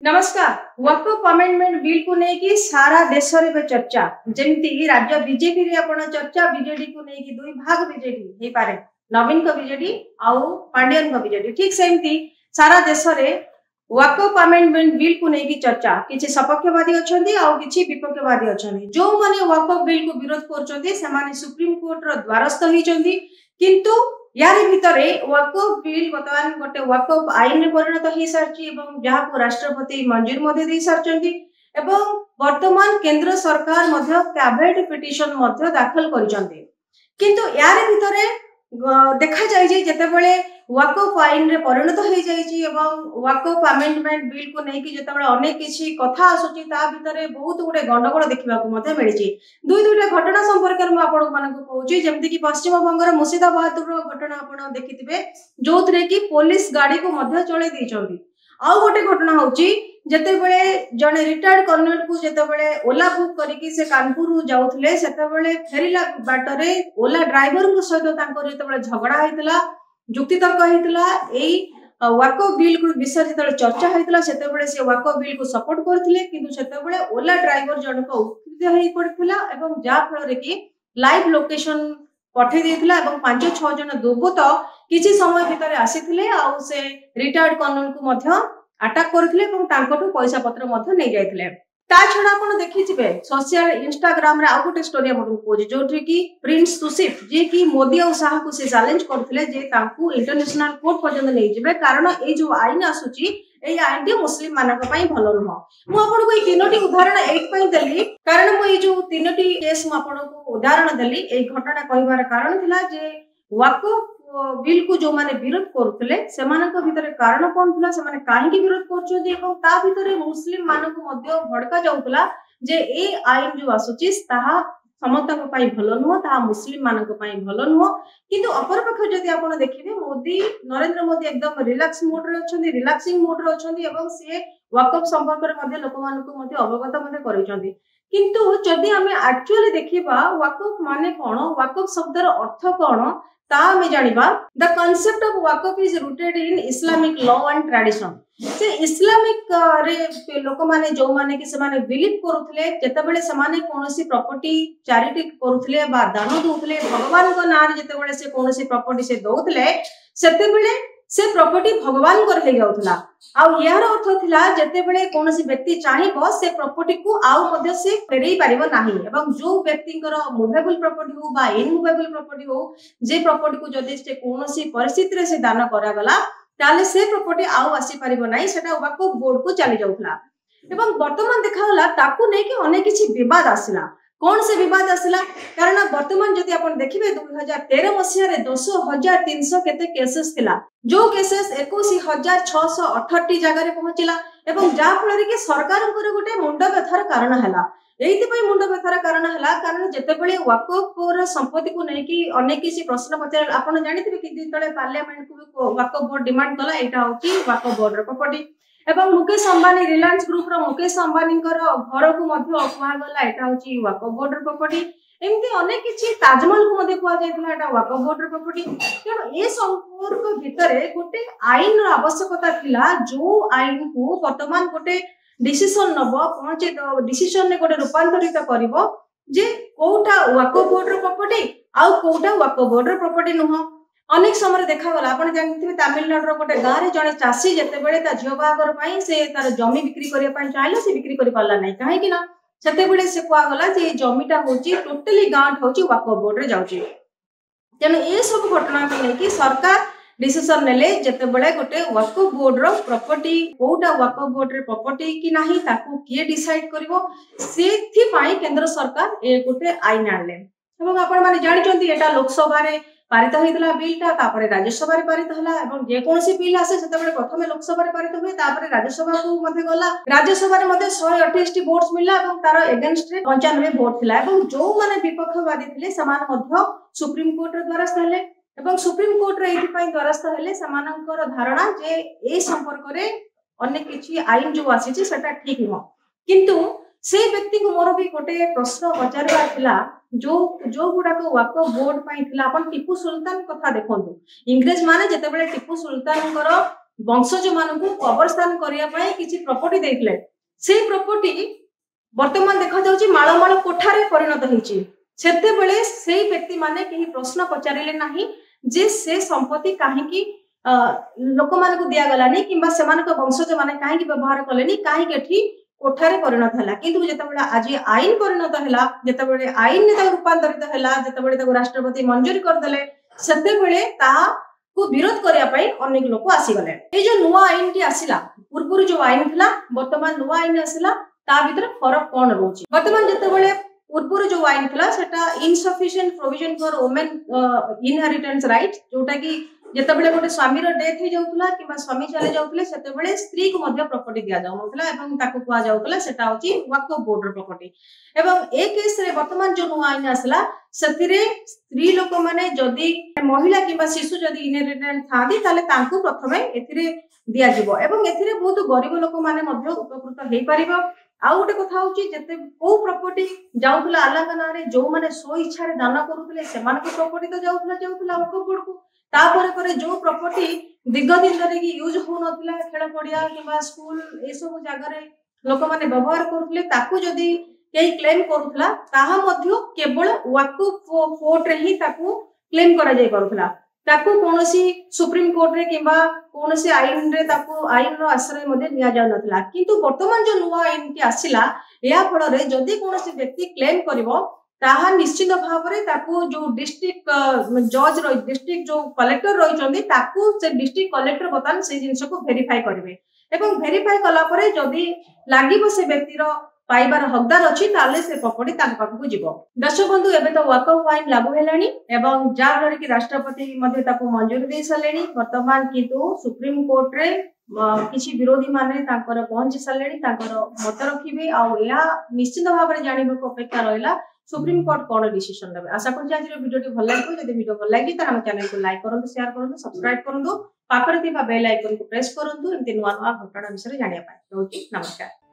नमस्कार। वक्फ amendment bill को लेकिन सारा देश रे चर्चा जमी राज्य बीजेपी रे आपण चर्चा बीजेडी को लेकिन दुई भाग बीजेडी हे पारे नवीन को बीजेडी आउ पांडियन को बीजेडी ठीक सेमती सारा देश रे वक्फ अमेंडमेंट बिल को लेकिन चर्चा किछि सपक्षवादी अछंती आउ किछि विपक्षवादी अछंती जो माने वक्फ बिल को विरोध करछंती से माने सुप्रीम कोर्ट रो द्वारस्थ होइछंती किंतु यार भितर वक्फ बिल बर्तमान गोटे वक्फ आईन में परिणत हो सारी जहाँ राष्ट्रपति मंजूर सारी वर्तमान केंद्र सरकार कैबिनेट पिटिशन दाखल किंतु यार भितर देखा जाए जितेबले वक्फ आईन रे परिणत हो जाइए वक्फ अमेंडमेंट बिल को लेकिन जितेबाला अनेक किसी कथा आसूची भितर बहुत गुड़े गंडगोल देखा मिली दुई दुईटा घटना संपर्क में आपको जमती कि पश्चिम बंगर मुर्शिदाबाद घटना आप देखिथे जो थे कि पुलिस गाड़ी को चले आउ गोटे घटना होची जेतेबेले जने रिटायर्ड कर्नल को जेतेबेले ओला बुक करके से कानपुर जाउथले सेतेबेले फेरिला बाटरे ओला ड्राइवर को सहित तांकर जेतेबेले झगड़ा हेतला जुक्ति तर्क हेतला एई वक्फ बिल को विषय जेतेबेले चर्चा हेतला सेतेबेले से वक्फ बिल को सपोर्ट करथिले किंतु सेतेबेले ओला ड्राइवर जनक उत्कृत हेई पड़थिला एवं जा फल रे कि लाइव लोकेशन पठे देथिला एवं 5-6 जन दुर्बृत्त किछि समय भितर आसीथिले आ से रिटायर्ड कर्नल को मध्य अटैक करथिले पैसा पत्र नहीं जाइथिले ता छडा आपण देखिथिबे सोशल इंस्टाग्राम रे आ गोटे स्टोरी आपण को जोठी कि प्रिंस तुसिफ जे कि मोदी और शाह को से चैलेंज करथिले जे तांकू इंटरनेशनल कोर्ट पर्यंत नहीं जिबे कारण ए जो आईन आसुची ए आईन टी मुस्लिम मानक पई भलो रहो मु आपण को तीनोटी उदाहरण एक पई देली कारण मु ए जो तीनोटी केस मु आपण को उदाहरण देली ए घटना कहिबार कारण थिला जे वक्फ बिल को जो माने विरोध करथले सेमानक भितर कारण कोन थिला सेमाने काहे विरोध करछोदी एवं ता भितर मुस्लिम मानक मध्य भड़का जाउतला जे ए आईन जो आसुची ताहा समस्तक पई भलो नुह ता मुस्लिम मानक पई भलो नुह किंतु अपर पक्ष जदि आपण देखिबे मोदी नरेंद्र मोदी एकदम रिलैक्स मोड रे अछंती रिलैक्सिंग मोड रे अछंती एवं से वक्फ संपर्क रे मध्य लोक मानक मध्य अवगत मध्य करिसंती किंतु जदि हमें एक्चुअली देखिबा वक्फ माने कोन वक्फ शब्दर अर्थ कोन ता हमें जानिबा the concept of waqf is rooted in Islamic law and tradition से इस्लामिक रे लोक माने जो माने कि से माने बिलीव करूथले जेतेबेले से माने कोनोसी प्रॉपर्टी चैरिटी करूथले बा दान दोथले भगवान को नाम जेतेबेले से कोनोसी प्रॉपर्टी से दोथले सेतेबेले से प्रॉपर्टी भगवान कर ले जाउथला आ यार अर्थ थिला जेतेबेले कोनोसी व्यक्ति चाहिबो से प्रॉपर्टी को आउ मध्ये से फेरई पारिबो नाही एवं जो व्यक्तिकर मूवेबल प्रॉपर्टी हो बा इनमूवेबल प्रॉपर्टी हो जे प्रॉपर्टी को जदि से कोनोसी परिस्थिति रे से दान करा गला ताले से प्रॉपर्टी आउ आसी पारिबो नाही सेटा वक्फ बोर्ड को चली जाउथला एवं वर्तमान देखावला ताकू नै कि अनेक किछि विवाद आसिला कौन से विवाद आसिला कारण वर्तमान जदि आपण देखिबे 2013 मसिया रे 10300 केते केसेस थिला जो केसेस 21668 जगह रे पहुंचिला एवं जा फल रे कि सरकार को गोटे मुंड व्यथार कारण हला एइति पई मुंड व्यथार कारण हला कारण जेतेबेले वक्फ रो संपत्ति को नै कि अनेक किछि प्रश्न पचार आपण जानिथिबे कि दिन तळे पार्लियामेंट को वक्फ बोर्ड डिमांड कला एटा होची वक्फ बोर्ड रो प्रॉपर्टी एवं मुकेश अंबानी रिलायंस ग्रुप रो मुकेश अंबानी घर को मध्य कुआ गला एटा होची वक्फ बोर्ड रो प्रॉपर्टी एमती अनेक किछि ताजमहल को मध्य कुआ जायतिला एटा वक्फ बोर्ड रो प्रॉपर्टी कारण ए संपर्क भितरे गोटे आईन रो आवश्यकता थिला जो आईन को वर्तमान गोटे डिसिजन नबो पहुंचे डिसिजन ने गोटे रूपांतरित करिवो जे कोउटा वक्फ बोर्ड रो प्रॉपर्टी आ कोउटा वक्फ बोर्ड रो प्रॉपर्टी नुह अनेक समय देखा गला आपण जानथिबे तमिलनाडु रो गोटे गां रे जने चासी जेतेबेले ता झियो बागर पई से तार जमी बिक्री करिया पई चाहले से बिक्री करि पाला नै काहे कि ना सेतेबेले से कुआ गला जे जमीटा होची टोटली गां होची वक्फ बोर्ड रे जाउची तेन ए सब घटना को लेकि सरकार डिसिजन नेले जेतेबेले गोटे वक्फ बोर्ड रो प्रॉपर्टी कोटा वक्फ बोर्ड रे प्रॉपर्टी कि नाही ताकू किए डिसाइड करिवो सेथि पई केंद्र सरकार ए गोटे आईन आनले एवं आपण माने जानि चंती एटा लोकसभा रे पारित होइतला बिलटा तापरे राज्यसभा रे पारित हला एवं जे कोनोसी बिल आसे सेतेबेले प्रथमे लोकसभा रे पारित हुए तापरे राज्यसभा को मध्ये गला राज्यसभा रे मध्ये 128 टी वोट्स मिलला एवं तार अगेंस्ट रे 95 वोट थिला एवं जो माने विपक्षवादी थिले समान मध्ये सुप्रीम कोर्ट रे द्वारस्थ हले एवं सुप्रीम कोर्ट रे एथि पई द्वारस्थ हले समानकर धारणा जे ए संपर्क रे अनेक किछि आईन जो आसी छि सेटा ठीक न किंतु से व्यक्ति को मोर भी गोटे प्रश्न पचारवा थिला जो जो गुडा को वक्फ बोर्ड पाई थिला अपन टीपू सुल्तान कथा देखंतु इंग्रेज माने जेतेबेले टीपू सुल्तान कर वंशज मानकु कबरस्थान करिया पई किछि प्रॉपर्टी देइथिले से प्रॉपर्टी वर्तमान देखा जाउची माळमाळ कोठारे परिणत होईची सेते बेले सेही व्यक्ति माने केही प्रश्न पचारिले नाही जे से संपत्ति काहे की लोक मानकु दिया गलानी किंबा सेमानक वंशज माने काहे की व्यवहार कलेनी काहे के एठी कोठारे परिणत हला किंतु जेतेबेले आज आईन परिणत हला जेतेबेले आईन ने रूपांतरित हला जेतेबेले राष्ट्रपति मंजूरी कर देले सेते बेले ता को विरोध करिया पई अनेक लोक आसी गले ए जो नुवा आईन की आसिला पूर्वरु जो आईन थिला वर्तमान नुवा आईन आसिला ता भीतर फरक कोन रहउची वर्तमान जेतेबेले पूर्वरु जो आईन थिला सेटा insufficient provision for women inheritance right जोटा की जेतेबेले गोटे स्वामी रो डेथ हे जाउतला किबा स्वामी चले जाउतले सेतेबेले स्त्री को मध्य प्रॉपर्टी दिया जाउतला एवं ताको कुआ जाउतला सेटा होची वक्फ बोर्ड रो प्रॉपर्टी एवं ए केस रे वर्तमान जो नुवा आईन आसला सतिरे स्त्री लोक माने जदी महिला किबा शिशु जदी इनहेरिटेंस थादी ताले तांको प्रथमे एथिरे दिया जिवो एवं एथिरे बहुत गरीब लोक माने मध्य उपकृत हेई परिबो आउ गोटे कथा होची जते को प्रॉपर्टी जाउतला आलांगना रे जो माने सो इच्छा रे दान करूतले सेमान को प्रॉपर्टी तो जाउतला वक्फ बोर्ड को तापर पर जो प्रॉपर्टी दीर्घ दिन धरे की यूज हो नथिला खेल पड़िया किबा स्कूल ए सब जगह रे लोक माने व्यवहार करूतले ताकू जदी केही क्लेम करूतला ताहा मध्य केवल वक्फ कोर्ट रे ही ताकू क्लेम करा जाय करूतला ताकू कोनोसी सुप्रीम कोर्ट रे किबा कोनोसी आईन रे ताकू आईन रो आश्रय मध्ये निया जा नथिला किंतु वर्तमान जो नुवा आईन की आसिला या फल रे जदी कोनोसी व्यक्ति क्लेम करिवो ताहा निश्चित भाव रे ताकू जो डिस्ट्रिक्ट जज रो डिस्ट्रिक्ट जो कलेक्टर रहिचंदी ताकू से डिस्ट्रिक्ट कलेक्टर बतन से जिंस को वेरीफाई करिवे एवं वेरीफाई कला परे जदी लागिबो से व्यक्ति रो पाइबार हकदार अछि ताले से प्रॉपर्टी ताक पाखु जिवो दर्शक बंधु एबे तो वक्फ आईन लागू हेलानी एवं जा भरि कि राष्ट्रपति मध्ये ताकू मंजूरी दे सलेनी वर्तमान किंतु सुप्रीम कोर्ट रे किछि विरोधी माने ताकर पहुंच सलेनी ताकर मत रखिबे आ या निश्चित भाव रे जानिबो को अपेक्षा रहला सुप्रीम कोर्ट कोन डिसीजन लेबे आशा करू आज वीडियो टी भल लागो जदि वीडियो भल लागी त हम चैनल को लाइक करंतु शेयर करंतु सब्सक्राइब करंतु पाखरे थिबा बेल आइकन को प्रेस करंतु एमति नुवा नुवा घटना विषय जानिया पाए नमस्कार।